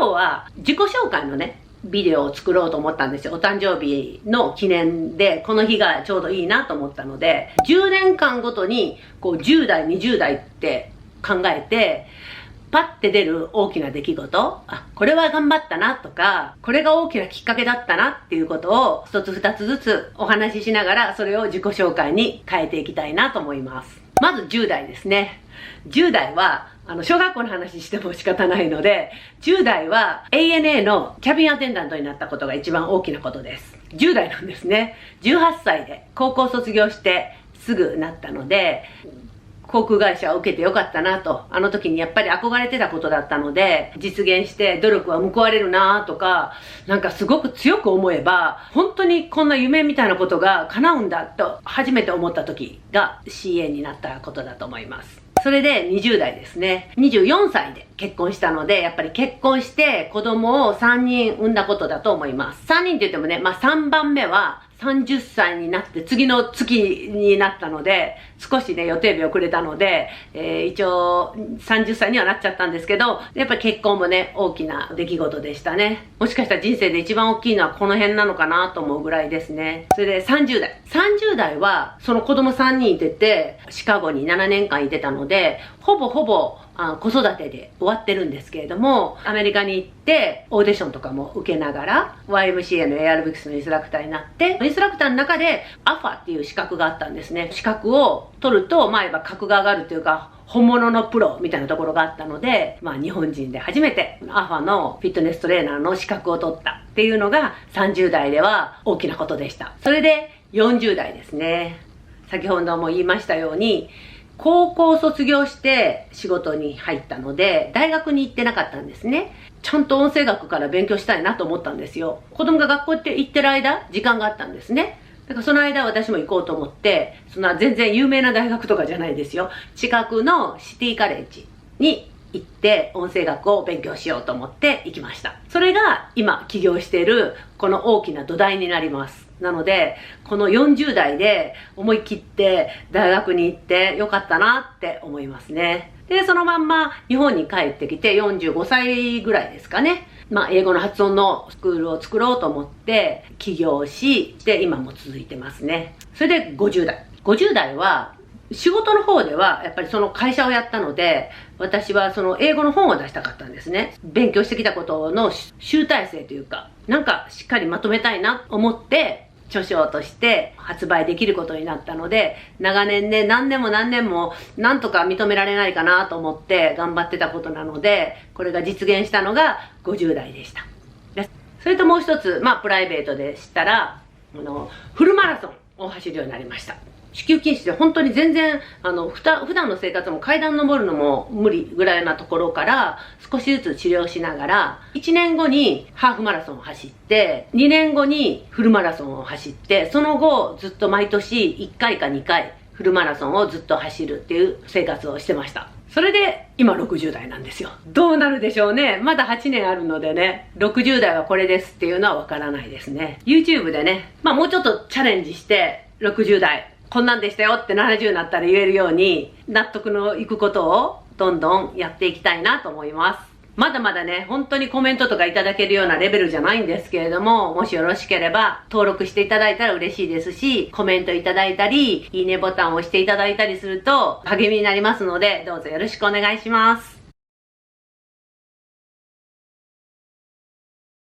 日は自己紹介のね、ビデオを作ろうと思ったんですよ。お誕生日の記念で、この日がちょうどいいなと思ったので、10年間ごとに、こう、10代、20代って考えて、パッて出る大きな出来事、あ、これは頑張ったなとか、これが大きなきっかけだったなっていうことを、一つ二つずつお話ししながら、それを自己紹介に変えていきたいなと思います。まず10代ですね。10代は、小学校の話しても仕方ないので、10代は ANA のキャビンアテンダントになったことが一番大きなことです。10代なんですね。18歳で高校卒業してすぐなったので、航空会社を受けてよかったなと、あの時にやっぱり憧れてたことだったので、実現して努力は報われるなとか、なんかすごく強く思えば、本当にこんな夢みたいなことが叶うんだと初めて思った時が CA になったことだと思います。それで20代ですね。24歳で結婚したので、やっぱり結婚して子供を3人産んだことだと思います。3人って言ってもね、3番目は30歳になって次の月になったので、少しね、予定日遅れたので、一応30歳にはなっちゃったんですけど、やっぱり結婚もね、大きな出来事でしたね。もしかしたら人生で一番大きいのはこの辺なのかなと思うぐらいですね。それで30代。30代は、その子供3人いてて、シカゴに7年間いてたので、ほぼ子育てで終わってるんですけれども、アメリカに行ってオーディションとかも受けながら YMCA のエアロビクスのインストラクターになって、インストラクターの中でアファっていう資格があったんですね。資格を取ると、やっぱ格が上がるというか、本物のプロみたいなところがあったので、日本人で初めてアファのフィットネストレーナーの資格を取ったっていうのが30代では大きなことでした。それで40代ですね。先ほども言いましたように、高校卒業して仕事に入ったので、大学に行ってなかったんですね。ちゃんと音声学から勉強したいなと思ったんですよ。子供が学校って行ってる間、時間があったんですね。だからその間私も行こうと思って、そんな全然有名な大学とかじゃないですよ。近くのシティカレッジに行って音声学を勉強しようと思って行きました。それが今起業しているこの大きな土台になります。なので、この40代で思い切って大学に行ってよかったなって思いますね。で、そのまんま日本に帰ってきて45歳ぐらいですかね。英語の発音のスクールを作ろうと思って起業し、で、今も続いてますね。それで50代。50代は仕事の方ではやっぱりその会社をやったので、私はその英語の本を出したかったんですね。勉強してきたことの集大成というか、なんかしっかりまとめたいなと思って、著書として発売できることになったので、長年ね、何年もなんとか認められないかなと思って頑張ってたことなので、これが実現したのが50代でした。それともう一つ、プライベートでしたら、フルマラソンを走るようになりました。子宮筋腫で本当に全然、普段の生活も階段登るのも無理ぐらいなところから少しずつ治療しながら、1年後にハーフマラソンを走って、2年後にフルマラソンを走って、その後ずっと毎年1回か2回フルマラソンをずっと走るっていう生活をしてました。それで今60代なんですよ。どうなるでしょうね。まだ8年あるのでね、60代はこれですっていうのはわからないですね。YouTube でね、もうちょっとチャレンジして60代、こんなんでしたよって70になったら言えるように、納得のいくことをどんどんやっていきたいなと思います。まだまだね、本当にコメントとかいただけるようなレベルじゃないんですけれども、もしよろしければ登録していただいたら嬉しいですし、コメントいただいたり、いいねボタンを押していただいたりすると励みになりますので、どうぞよろしくお願いします。